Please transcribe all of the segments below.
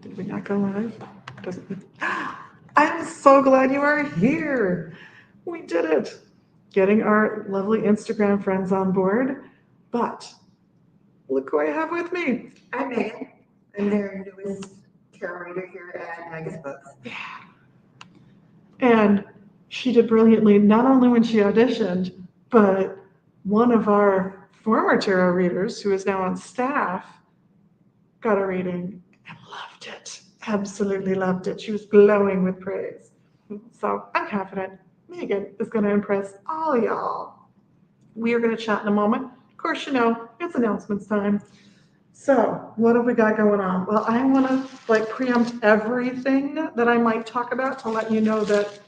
Did we not go live? Doesn't. I'm so glad you are here. We did it. Getting our lovely Instagram friends on board. But look who I have with me. I'm Megan. I'm their newest tarot reader here at Agus Books. And she did brilliantly, not only when she auditioned, but one of our former tarot readers, who is now on staff, got a reading and loved it. Absolutely loved it. She was glowing with praise. So I'm confident Megan is going to impress all y'all. We are going to chat in a moment. Of course, you know, it's announcements time. So what have we got going on? Well, I want to preempt everything that I might talk about to let you know that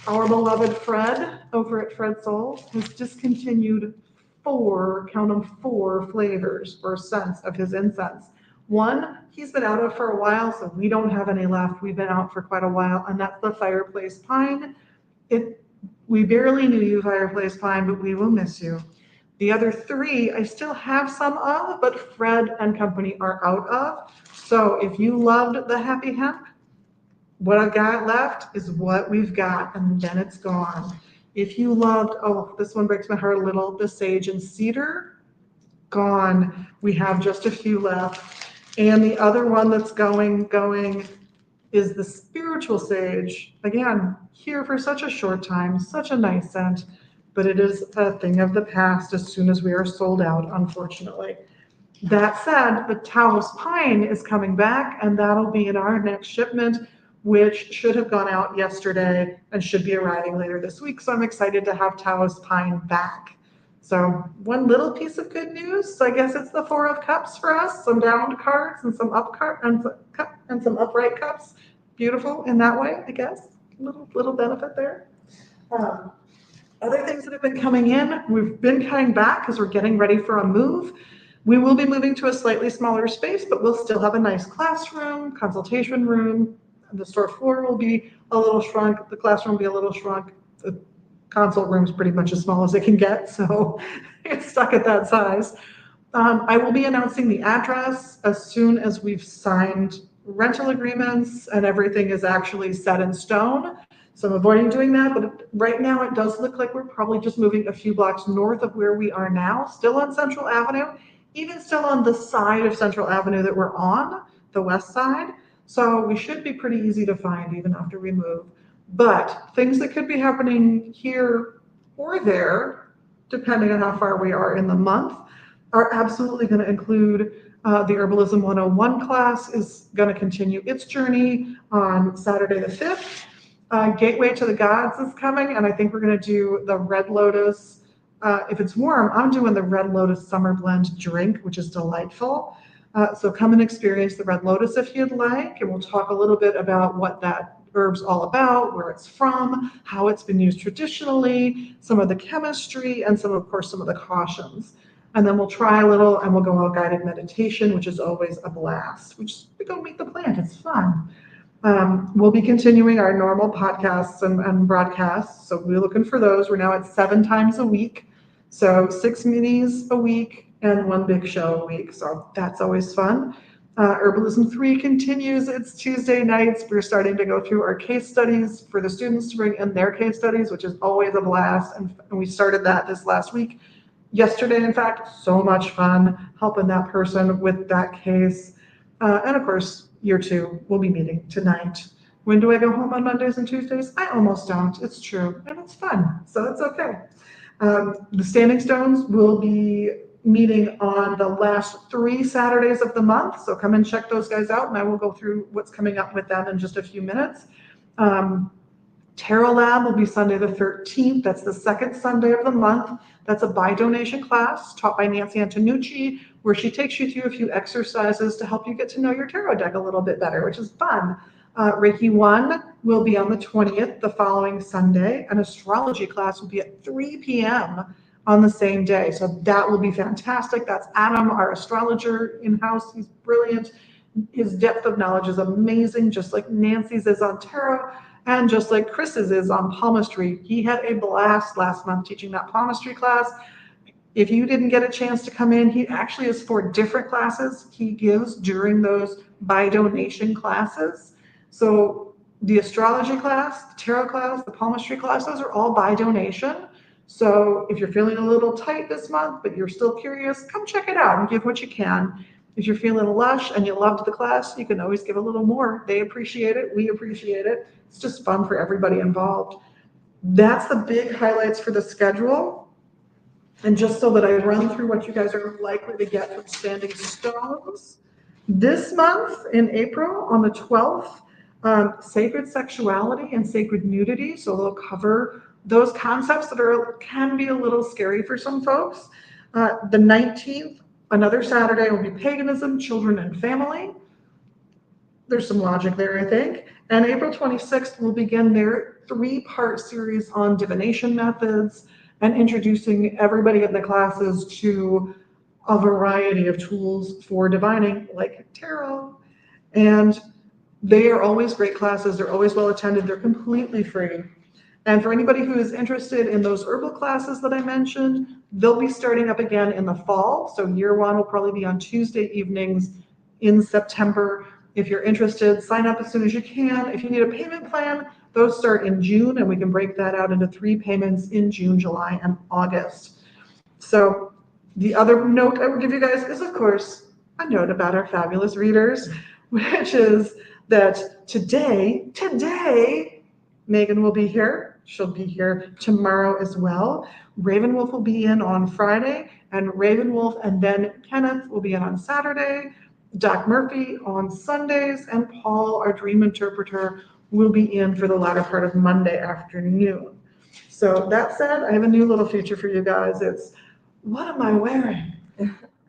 our beloved Fred over at Fred Souls has discontinued count them, four flavors or scents of his incense. One, he's been out of for a while, so we don't have any left. We've been out for quite a while, and that's the fireplace pine. We barely knew you, fireplace pine, but we will miss you. The other three, I still have some of, but Fred and company are out of. So if you loved the happy hemp, what I've got left is what we've got, and then it's gone. If you loved, oh, this one breaks my heart a little, the sage and cedar, gone. We have just a few left. And the other one that's going is the spiritual sage. Again, here for such a short time, such a nice scent, but it is a thing of the past as soon as we are sold out, unfortunately. That said, the Taos pine is coming back, and that'll be in our next shipment, which should have gone out yesterday and should be arriving later this week. So I'm excited to have Taos pine back. So one little piece of good news, I guess it's the Four of Cups for us, some downed cards and some and some upright cups. Beautiful in that way, I guess. Little benefit there. Other things that have been coming in, we've been cutting back because we're getting ready for a move. We will be moving to a slightly smaller space, but we'll still have a nice classroom, consultation room. The store floor will be a little shrunk. The classroom will be a little shrunk. The consult room is pretty much as small as it can get, so it's stuck at that size. I will be announcing the address as soon as we've signed rental agreements and everything is actually set in stone. So I'm avoiding doing that, but right now it does look like we're probably just moving a few blocks north of where we are now, still on Central Avenue, even still on the side of Central Avenue that we're on, the west side. So we should be pretty easy to find even after we move. But things that could be happening here or there, depending on how far we are in the month, are absolutely going to include the Herbalism 101 class is going to continue its journey on Saturday the 5th. Gateway to the Gods is coming, and I think we're going to do the Red Lotus. If it's warm, I'm doing the Red Lotus Summer Blend drink, which is delightful. So come and experience the Red Lotus if you'd like, and we'll talk a little bit about what that herb's all about, where it's from, how it's been used traditionally, some of the chemistry, and some of the cautions. And then we'll try a little, and we'll go on guided meditation, which is always a blast. We go meet the plant, it's fun. We'll be continuing our normal podcasts and broadcasts, so we're looking for those. We're now at 7 times a week, so 6 minis a week and 1 big show a week, so that's always fun. Herbalism 3 continues its Tuesday nights. We're starting to go through our case studies for the students to bring in their case studies, which is always a blast, and we started that this last week. Yesterday, in fact, so much fun helping that person with that case. And of course, year 2, we'll be meeting tonight. When do I go home on Mondays and Tuesdays? I almost don't. It's true, and it's fun, so it's okay. The Standing Stones will be meeting on the last 3 Saturdays of the month, so come and check those guys out, and I will go through what's coming up with them in just a few minutes. Tarot Lab will be Sunday the 13th. That's the second Sunday of the month. That's a by donation class taught by Nancy Antonucci, where she takes you through a few exercises to help you get to know your tarot deck a little bit better, which is fun. Reiki 1 will be on the 20th, the following Sunday. An astrology class will be at 3 p.m. on the same day. So that will be fantastic. That's Adam, our astrologer in-house. He's brilliant. His depth of knowledge is amazing, just like Nancy's is on tarot. And just like Chris's is on palmistry. He had a blast last month teaching that palmistry class. If you didn't get a chance to come in, he actually has 4 different classes he gives during those by donation classes. So the astrology class, the tarot class, the palmistry class, those are all by donation. So if you're feeling a little tight this month, but you're still curious, come check it out and give what you can. If you're feeling lush and you loved the class, you can always give a little more. They appreciate it. We appreciate it. It's just fun for everybody involved. That's the big highlights for the schedule. And just so that I run through what you guys are likely to get from Standing Stones, this month in April on the 12th, sacred sexuality and sacred nudity. So they'll cover those concepts that can be a little scary for some folks. The 19th, another Saturday, will be paganism, children, and family. There's some logic there, I think. And April 26th will begin their 3-part series on divination methods and introducing everybody in the classes to a variety of tools for divining, like tarot. And they are always great classes. They're always well attended. They're completely free. And for anybody who is interested in those herbal classes that I mentioned, they'll be starting up again in the fall. So year 1 will probably be on Tuesday evenings in September. If you're interested, sign up as soon as you can. If you need a payment plan, those start in June, and we can break that out into 3 payments in June, July, and August. So the other note I would give you guys is, of course, a note about our fabulous readers, which is that today, Megan will be here. She'll be here tomorrow as well. Ravenwolf will be in on Friday, and Ravenwolf and then Kenneth will be in on Saturday. Doc Murphy on Sundays, and Paul, our dream interpreter, will be in for the latter part of Monday afternoon. So that said, I have a new little feature for you guys. It's, what am I wearing?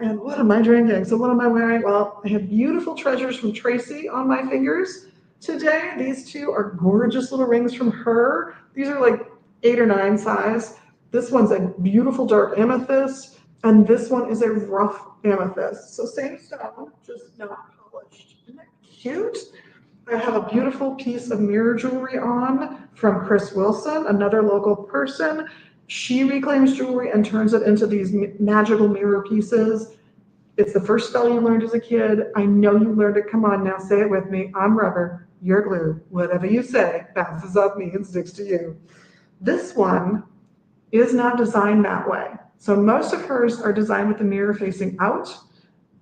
And what am I drinking? So what am I wearing? Well, I have beautiful treasures from Tracy on my fingers today. These 2 are gorgeous little rings from her. These are like 8 or 9 size. This one's a beautiful dark amethyst, and this one is a rough amethyst. So same stone, just not polished. Isn't that cute? I have a beautiful piece of mirror jewelry on from Chris Wilson, another local person. She reclaims jewelry and turns it into these magical mirror pieces. It's the first spell you learned as a kid. I know you learned it. Come on now, say it with me. I'm rubber, you're glue. Whatever you say bounces off me and sticks to you. This one is not designed that way. So most of hers are designed with the mirror facing out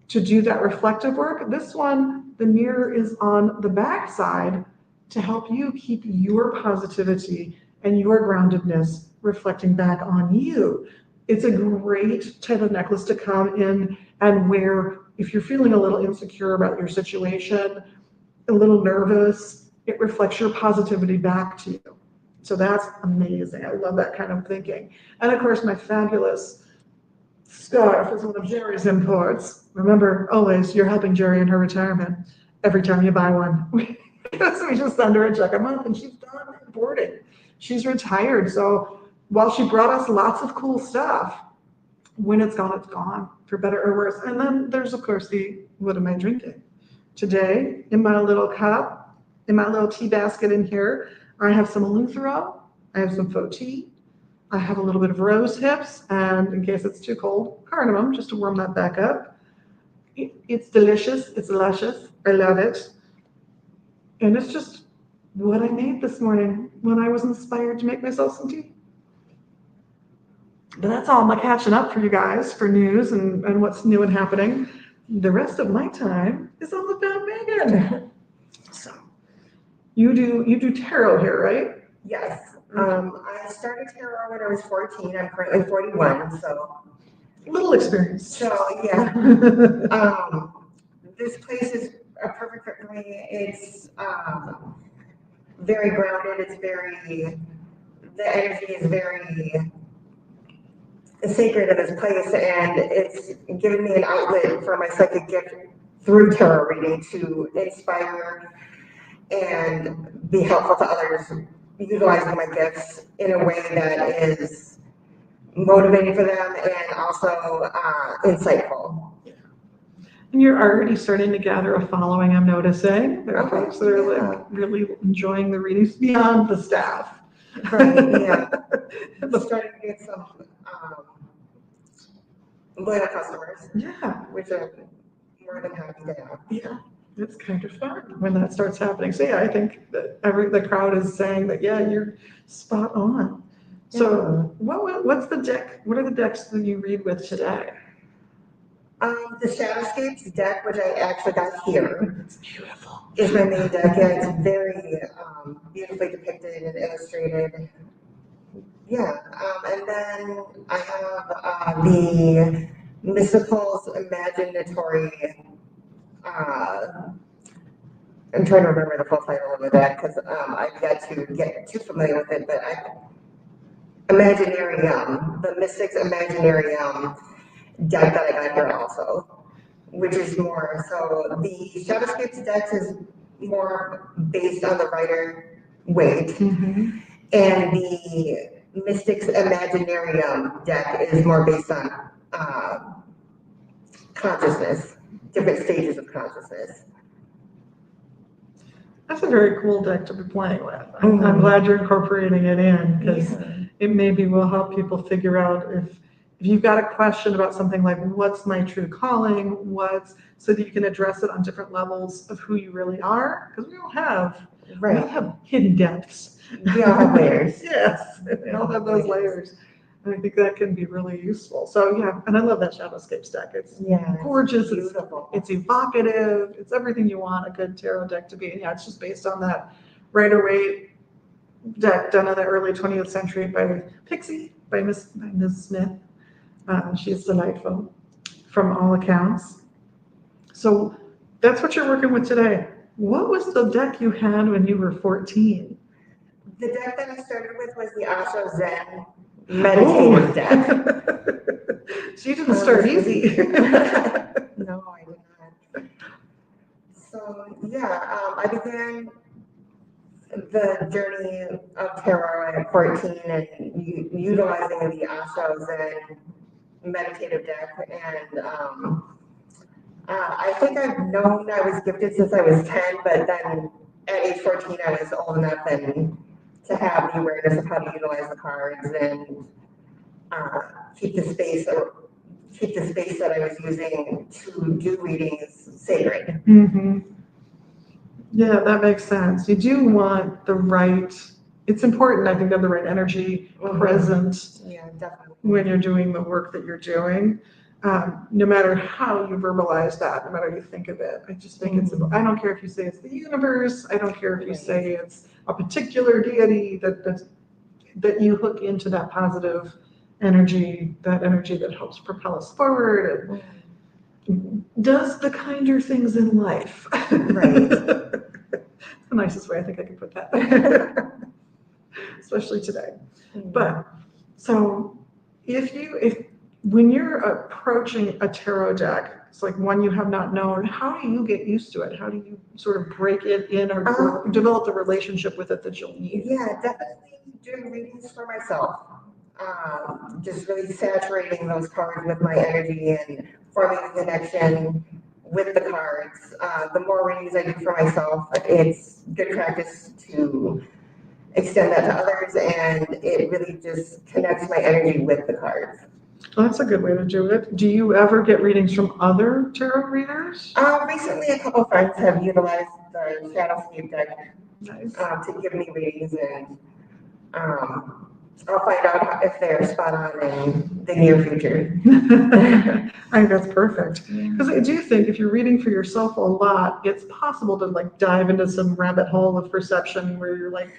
to do that reflective work. This one, the mirror is on the back side to help you keep your positivity and your groundedness reflecting back on you. It's a great type of necklace to come in and wear if you're feeling a little insecure about your situation, a little nervous. It reflects your positivity back to you. So that's amazing. I love that kind of thinking. And of course, my fabulous scarf is one of Jerry's imports. Remember, always, you're helping Jerry in her retirement every time you buy one. Because we just send her a check a month and she's done importing. She's retired. So while she brought us lots of cool stuff, when it's gone, for better or worse. And then there's, of course, the what am I drinking? Today, in my little cup, in my little tea basket in here, I have some Eleuthero, I have some faux tea, I have a little bit of rose hips, and in case it's too cold, cardamom, just to warm that back up. It's delicious, it's luscious, I love it. And it's just what I made this morning when I was inspired to make myself some tea. But that's all my catching up for you guys for news and what's new and happening. The rest of my time is all about Megan. So you do tarot here, right? Yes. I started tarot when I was 14. I'm currently 41, so. Little experience. So, yeah. This place is a perfect fit for me. It's very grounded. The energy is very sacred in this place, and it's given me an outlet for my psychic gift through tarot reading to inspire and be helpful to others, utilizing my gifts in a way that is motivating for them and also insightful. And you're already starting to gather a following, I'm noticing. There are folks that are like really enjoying the readings beyond the staff. Right, yeah. I'm starting to get some loyal customers, Yeah, which I'm more than happy to have. yeah, it's kind of fun when that starts happening. So yeah, I think that the crowd is saying that, yeah, you're spot on. So what's the deck? What are the decks that you read with today? The Shadowscapes deck, which I actually got here, It's beautiful. is my main deck. Yeah, it's very beautifully depicted and illustrated. Yeah, and then I have the Mysticals Imaginatory. I'm trying to remember the full title of the deck because I've got to get too familiar with it, but Imaginarium, the Mystics Imaginarium deck that I got here also, which is more, so the Shadowscapes deck is more based on the Rider Waite, Mm-hmm. and the Mystics Imaginarium deck is more based on consciousness, different stages of consciousness. That's a very cool deck to be playing with. I'm glad you're incorporating it in because it maybe will help people figure out if you've got a question about something like what's my true calling, so that you can address it on different levels of who you really are, because we all have hidden depths. We all have layers. Yes, we all have those layers. And I think that can be really useful. So yeah, and I love that Shadowscapes deck. It's gorgeous. It's beautiful. It's evocative. It's everything you want a good tarot deck to be. And yeah, it's just based on that Rider-Waite deck done in the early 20th century by Pixie, by Ms. Smith. She's delightful from all accounts. So that's what you're working with today. What was the deck you had when you were 14? The deck that I started with was the Osho Zen meditative deck. So you didn't start easy. No, I did not. So yeah, I began the journey of tarot at 14 and utilizing the Osho Zen meditative deck, and I think I've known I was gifted since I was 10, but then at age 14 I was old enough and to have the awareness of how to utilize the cards and keep the space that I was using to do readings sacred. Mm-hmm. Yeah, that makes sense. You do want the right, it's important, I think, to have the right energy present definitely. when you're doing the work that you're doing. No matter how you verbalize that, no matter how you think of it. I just think I don't care if you say it's the universe, I don't care if you say it's a particular deity that you hook into that positive energy, that energy that helps propel us forward and does the kinder things in life. Right. The nicest way I think I could put that, especially today. But so when you're approaching a tarot deck, it's like one you have not known, how do you get used to it? How do you sort of break it in or develop the relationship with it that you'll need? Yeah, definitely doing readings for myself. Just really saturating those cards with my energy and forming a connection with the cards. The more readings I do for myself, it's good practice to extend that to others, and it really just connects my energy with the cards. Well, that's a good way to do it. Do you ever get readings from other tarot readers? Recently, a couple friends have utilized the Shadowscape deck Nice. to give me readings, and I'll find out if they're spot on in the near future. I think that's perfect. Because I do think if you're reading for yourself a lot, it's possible to like dive into some rabbit hole of perception where you're like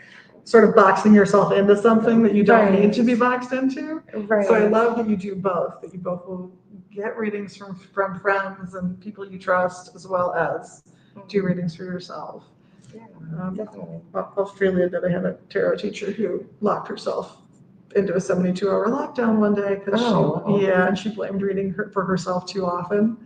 sort of boxing yourself into something that you don't need to be boxed into. Right. So I love that you do both, that you both will get readings from friends and people you trust, as well as do readings for yourself. Yeah, definitely. I'll freely admit I had a tarot teacher who locked herself into a 72-hour lockdown one day because she blamed reading for herself too often.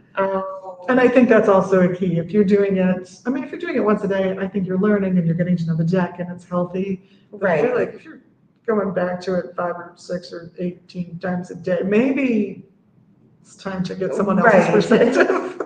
And I think that's also a key. If you're doing it, I mean, if you're doing it once a day, I think you're learning and you're getting to know the deck and it's healthy. But I feel like if you're going back to it 5 or 6 or 18 times a day, maybe it's time to get someone else's perspective.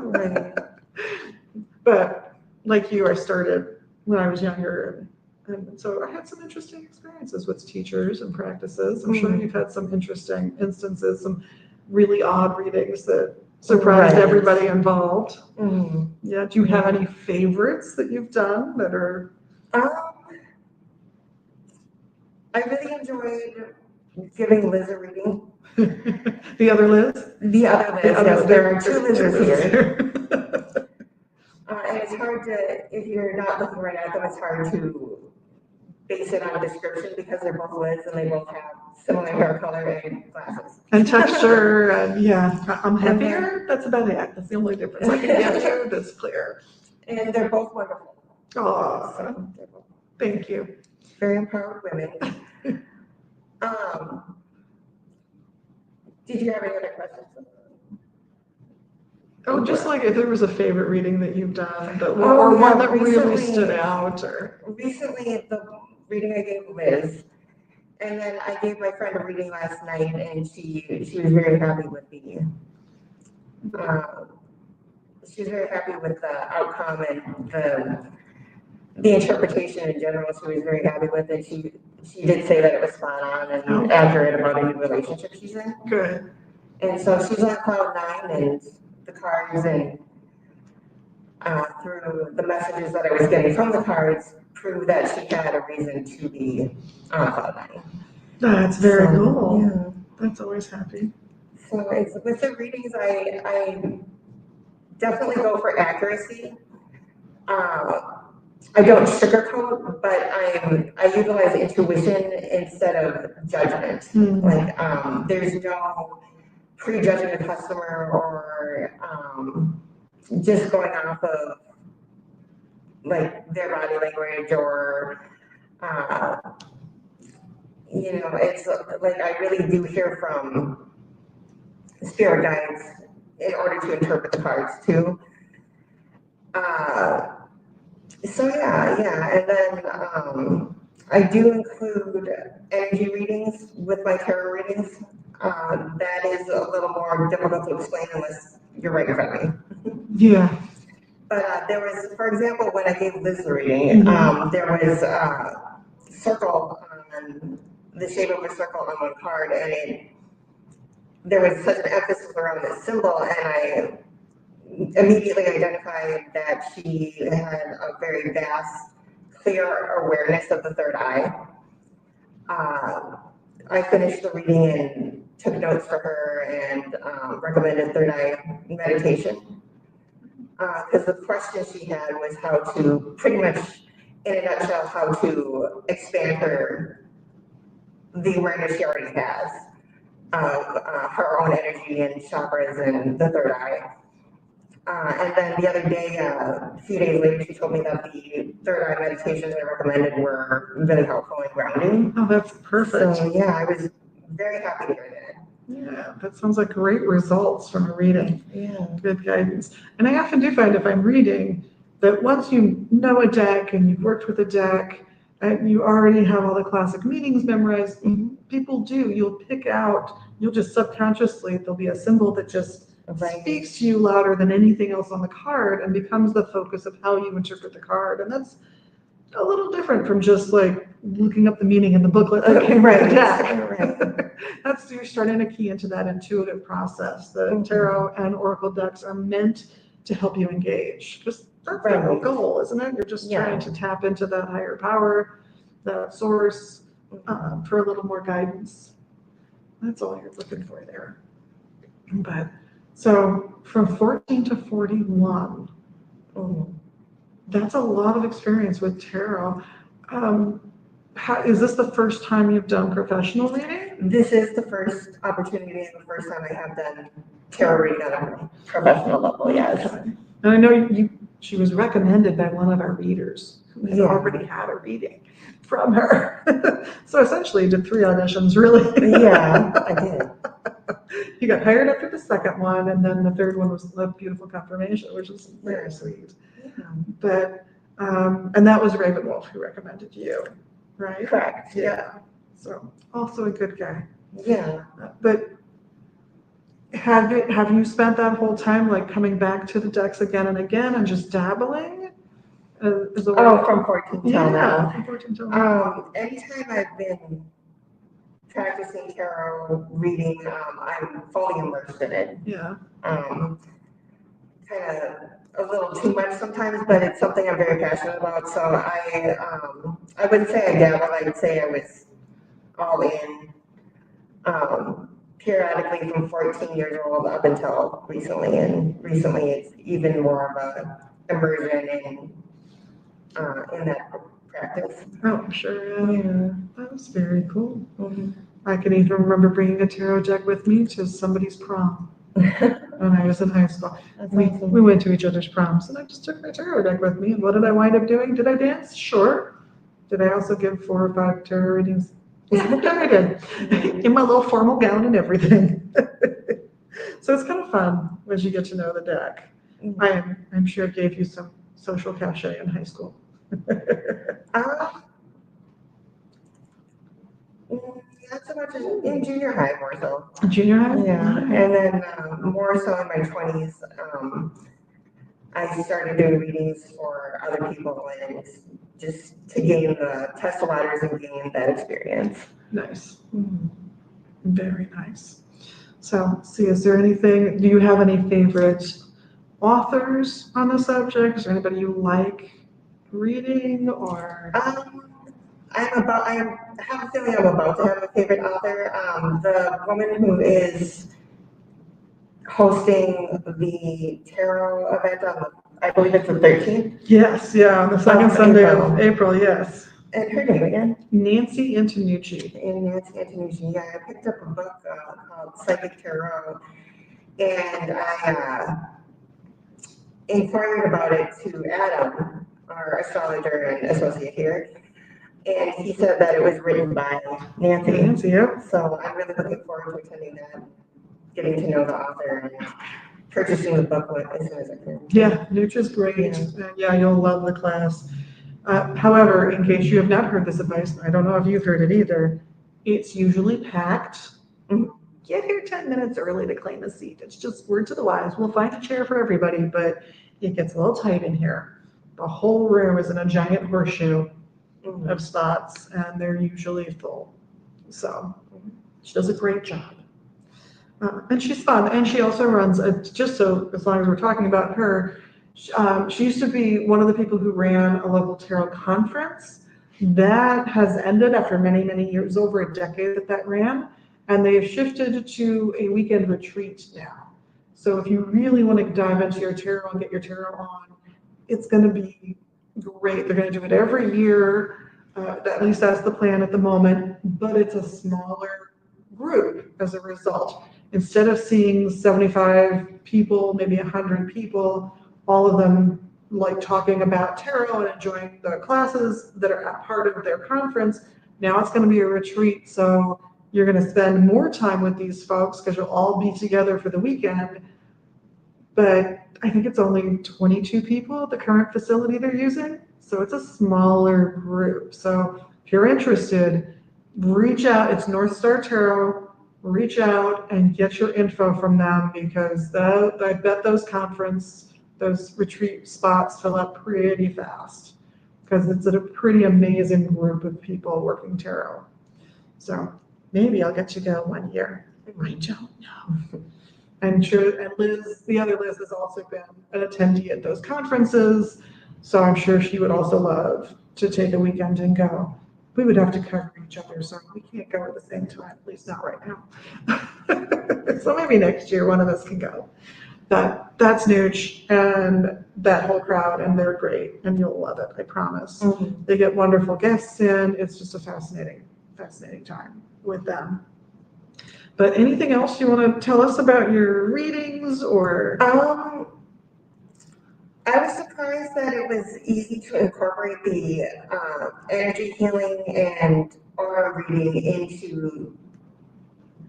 But like you, I started when I was younger. And so I had some interesting experiences with teachers and practices. I'm sure you've had some interesting instances, some really odd readings that surprised Right. everybody involved. Mm-hmm. Yeah, do you have any favorites that you've done that are? I really enjoyed giving Liz a reading. The other Liz? The other Liz, yes, there are two Liz's here. And it's hard to, if you're not looking right at them, it's hard to base it on a description because they're both Liz and they both have similar hair color and glasses. And texture, and yeah, I'm heavier, that's about it, that's the only difference I can give you, that's clear. And they're both wonderful. Oh, So they're both thank you. very empowered women. Did you have any other questions? Oh, just like if there was a favorite reading that you've done, or one that really stood out, or. Recently, the reading I gave Liz, and then I gave my friend a reading last night, and she was very happy with the. She was very happy with the outcome and the interpretation in general. She was very happy with it. She did say that it was spot on and accurate about a new relationship she's in. Good. And so she's on cloud 9, and the cards and through the messages that I was getting from the cards proved that she had a reason to be on cloud 9. That's very cool. Yeah. That's always happy. So with the readings, I definitely go for accuracy. I don't sugarcoat, but I utilize intuition instead of judgment. Mm-hmm. Like there's no prejudging a customer or just going off of like their body language or it's like I really do hear from spirit guides in order to interpret the cards too. So yeah, and then I do include energy readings with my tarot readings. That is a little more difficult to explain unless you're right in front of me. Yeah. But there was, for example, when I gave Liz the reading, there was a circle on the shape of a circle on one card, and there was such an emphasis around this symbol, and I immediately identified that she had a very vast, clear awareness of the third eye. I finished the reading and took notes for her and recommended third eye meditation. Because the question she had was how to, pretty much in a nutshell, how to expand the awareness she already has of her own energy and chakras and the third eye. And then the other day, a few days later, she told me that the third eye meditations I recommended were really helpful and grounding. Oh, that's perfect. So yeah, I was very happy to hear that. Yeah, that sounds like great results from a reading. Yeah. Good guidance. And I often do find if I'm reading that once you know a deck and you've worked with a deck and you already have all the classic meanings memorized, people do, you'll pick out, you'll just subconsciously, there'll be a symbol that just speaks to you louder than anything else on the card and becomes the focus of how you interpret the card. And that's a little different from just like looking up the meaning in the booklet that came with the deck. Right. That's, you're starting to key into that intuitive process. The tarot and oracle decks are meant to help you engage. Just that's the whole goal, isn't it? You're just trying to tap into that higher power, that source, for a little more guidance. That's all you're looking for there. But so from 14 to 41, that's a lot of experience with tarot. Is this the first time you've done professional reading? This is the first opportunity and the first time I have done tarot reading on a professional level, yes. Okay. And I know she was recommended by one of our readers who had already had a reading from her. So essentially you did 3 auditions, really. Yeah, I did. You got hired after the second one, and then the third one was a beautiful confirmation, which is very sweet. Yeah. But, and that was Ravenwolf who recommended you, right? Correct. Yeah. So also a good guy. Yeah. But have you spent that whole time like coming back to the decks again and again and just dabbling? From 14 till now. From 14 till now. Anytime I've been practicing tarot reading. I'm fully immersed in it. Yeah. Kind of a little too much sometimes, but it's something I'm very passionate about. So I wouldn't say I dabbled. I would say I was all in. Periodically from 14 years old up until recently, and recently it's even more of a immersion in that practice. Oh, I'm sure. Yeah. That was very cool. Mhm. I can even remember bringing a tarot deck with me to somebody's prom when I was in high school. That's We awesome. went to each other's proms, and I just took my tarot deck with me. And what did I wind up doing? Did I dance? Sure. Did I also give 4 or 5 tarot readings? Yeah, I did. In my little formal gown and everything. So it's kind of fun as you get to know the deck. I'm sure it gave you some social cachet in high school. Not so much in junior high, more so. Junior high? Yeah, and then more so in my 20s, I started doing readings for other people and just to gain the test the waters and gain that experience. Nice. Very nice. So, see, is there anything, do you have any favorite authors on the subject? Is there anybody you like reading or? I have a feeling I'm about to have a favorite author. The woman who is hosting the tarot event on I believe it's the 13th. Yes, yeah, on the second Sunday of April, yes. And her name again? Nancy Antonucci. And Nancy Antonucci. Yeah, I picked up a book called Psychic Tarot, and I inquired about it to Adam, our astrologer and associate here, and he said that it was written by Nancy. Nancy, yep. So I'm really looking forward to attending that, getting to know the author and purchasing the book as soon as I can. Yeah, Nutra's great. Yeah. Yeah, you'll love the class. However, in case you have not heard this advice, I don't know if you've heard it either, it's usually packed. Get here 10 minutes early to claim a seat. It's just word to the wise. We'll find a chair for everybody, but it gets a little tight in here. The whole room is in a giant horseshoe of spots, and they're usually full. So she does a great job. And she's fun. And she also runs, just so as long as we're talking about her, she used to be one of the people who ran a local tarot conference. That has ended after many, many years, over a decade that ran. And they have shifted to a weekend retreat now. So if you really want to dive into your tarot and get your tarot on, it's going to be great. They're going to do it every year. At least that's the plan at the moment. But it's a smaller group as a result. Instead of seeing 75 people, maybe 100 people, all of them like talking about tarot and enjoying the classes that are a part of their conference, now it's going to be a retreat. So you're going to spend more time with these folks because you'll all be together for the weekend. But I think it's only 22 people at the current facility they're using. So it's a smaller group. So if you're interested, reach out. It's North Star Tarot. Reach out and get your info from them because I bet those retreat spots fill up pretty fast because it's a pretty amazing group of people working tarot. So maybe I'll get to go one year. I don't know. And Liz, the other Liz, has also been an attendee at those conferences. So I'm sure she would also love to take a weekend and go. We would have to cover each other, so we can't go at the same time, at least not right now. So maybe next year one of us can go. That's Nooch and that whole crowd, and they're great, and you'll love it, I promise. They get wonderful guests in. It's just a fascinating time with them. But anything else you want to tell us about your readings or? I was surprised that it was easy to incorporate the energy healing and aura reading into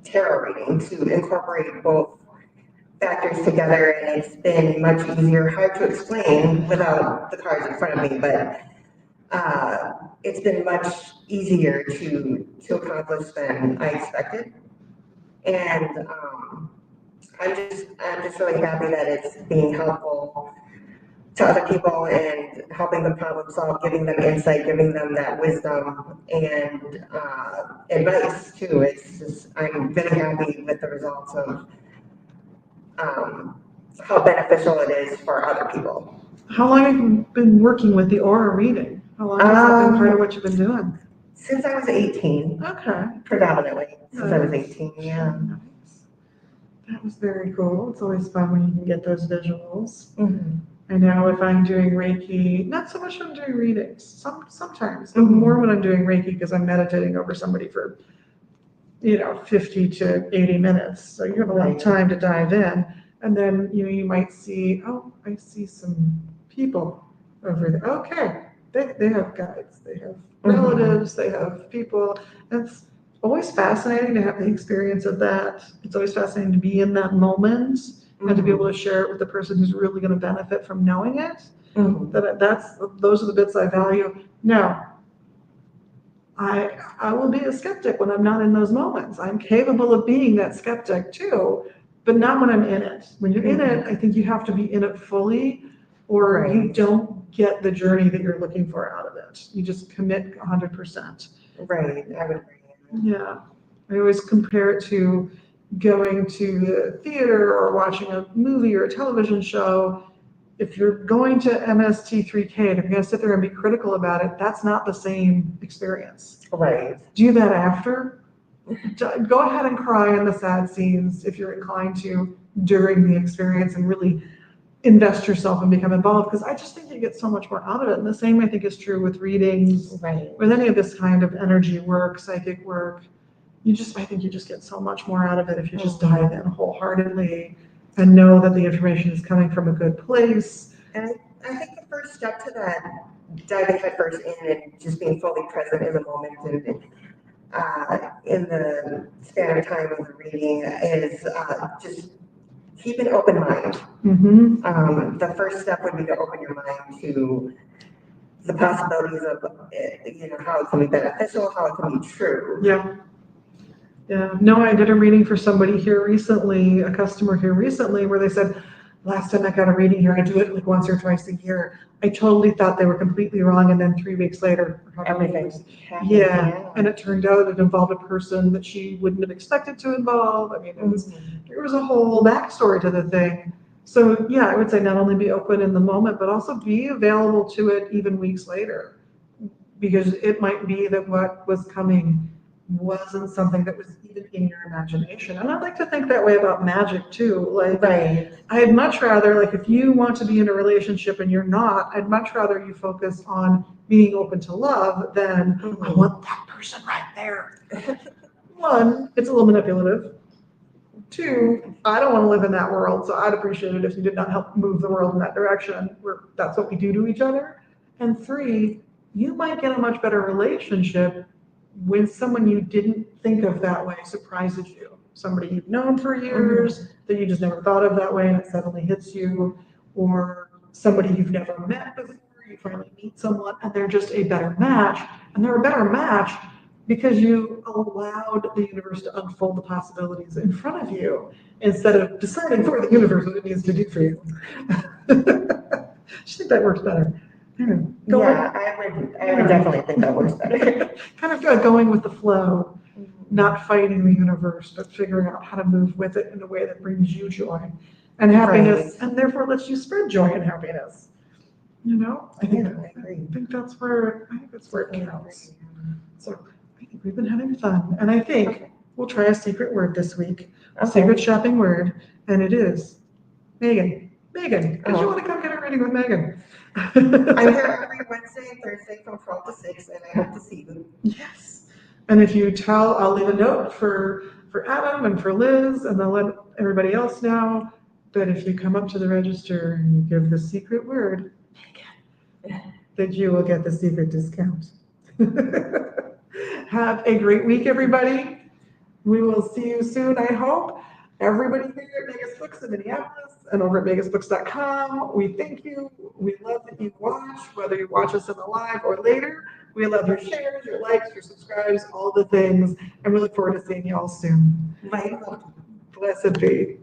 tarot reading, to incorporate both factors together, and it's been much easier, hard to explain without the cards in front of me, but it's been much easier to accomplish than I expected. And I'm just really happy that it's being helpful to other people and helping them problem solve, giving them insight, giving them that wisdom and advice too. It's just, I'm very happy with the results of how beneficial it is for other people. How long have you been working with the aura reading? How long has that been part of what you've been doing? Since I was 18. Okay. Predominantly, since I was 18, yeah. Nice. That was very cool. It's always fun when you can get those visuals. Mm-hmm. I know if I'm doing Reiki, not so much when I'm doing readings, sometimes, but more when I'm doing Reiki because I'm meditating over somebody for, 50 to 80 minutes. So you have a lot of time to dive in. And then, you might see, oh, I see some people over there. Okay, they have guides, they have relatives, they have people. It's always fascinating to have the experience of that. It's always fascinating to be in that moment and to be able to share it with the person who's really going to benefit from knowing it. Those are the bits I value. Now, I will be a skeptic when I'm not in those moments. I'm capable of being that skeptic too, but not when I'm in it. When you're in it, I think you have to be in it fully, or you don't get the journey that you're looking for out of it. You just commit 100%. Right, I would agree. Yeah, I always compare it to going to the theater or watching a movie or a television show. If you're going to MST3K and if you're going to sit there and be critical about it, that's not the same experience. Right. Do that after. Go ahead and cry in the sad scenes if you're inclined to during the experience and really invest yourself and become involved, because I just think you get so much more out of it. And the same I think is true with readings, with any of this kind of energy work, psychic work. I think you just get so much more out of it if you just dive in wholeheartedly and know that the information is coming from a good place. And I think the first step to that, diving headfirst in and just being fully present in the moment and in the span of time of the reading is just keep an open mind. The first step would be to open your mind to the possibilities of how it can be beneficial, how it can be true. Yeah, no, I did a reading for somebody here recently, a customer here recently, where they said, last time I got a reading here, I do it like once or twice a year. I totally thought they were completely wrong, and then 3 weeks later, everything. And it turned out it involved a person that she wouldn't have expected to involve. I mean, there was a whole backstory to the thing. So yeah, I would say not only be open in the moment, but also be available to it even weeks later, because it might be that what was coming wasn't something that was even in your imagination. And I'd like to think that way about magic too. Like, I'd much rather, like, if you want to be in a relationship and you're not, I'd much rather you focus on being open to love than I want that person right there. One, it's a little manipulative. Two, I don't want to live in that world, so I'd appreciate it if you did not help move the world in that direction, where that's what we do to each other. And three, you might get a much better relationship when someone you didn't think of that way surprises you. Somebody you've known for years that you just never thought of that way and it suddenly hits you, or somebody you've never met before, you finally meet someone and they're just a better match. And they're a better match because you allowed the universe to unfold the possibilities in front of you instead of deciding for the universe what it needs to do for you. I think that works better. I would definitely think that works better. Kind of going with the flow, not fighting the universe, but figuring out how to move with it in a way that brings you joy and happiness, and therefore lets you spread joy and happiness. I think that's where it counts. So I think we've been having fun, and I think we'll try a secret word this week, a secret shopping word, and it is Megan. Megan, because you want to come get a reading with Megan. I'm here every Wednesday and Thursday from 12 to 6, and I hope to see you. Yes. And if you I'll leave a note for Adam and for Liz, and they'll let everybody else know that if you come up to the register and you give the secret word, Megan, that you will get the secret discount. Have a great week, everybody. We will see you soon, I hope. Everybody here at Vegas Books in Minneapolis and over at vegasbooks.com, we thank you. We love that you watch, whether you watch us in the live or later. We love your shares, your likes, your subscribes, all the things. And we look forward to seeing you all soon. Bye. Blessed be.